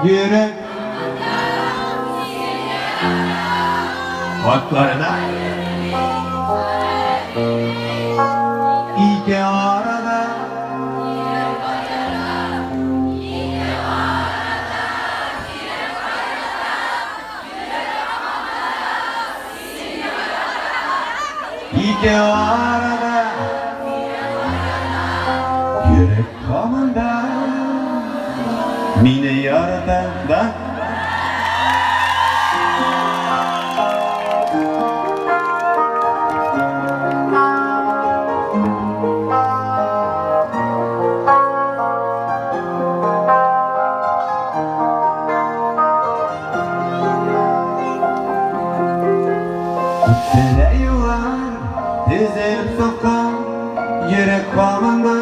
Yürek Otlarına İki arada İki arada Yürek kamında Mine yarada da Tele yuvar dizilip sokan Yürek kamında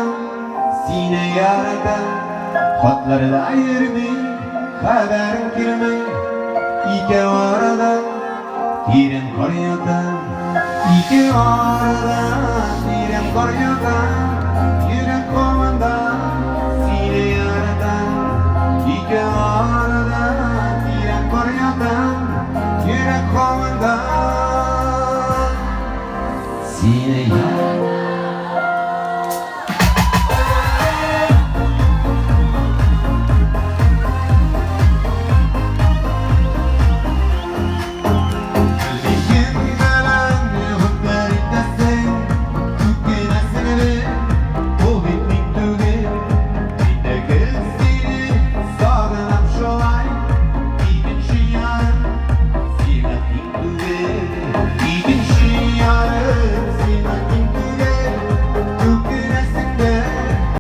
Sine yarada Hatları da ayırmay Haberim kirmay İki arada Tirim kar yatan İki arada Tirim kar yatan Yürek kamında Sine yarada İki arada Tirim kar yatan Yürek kamında Sine yarada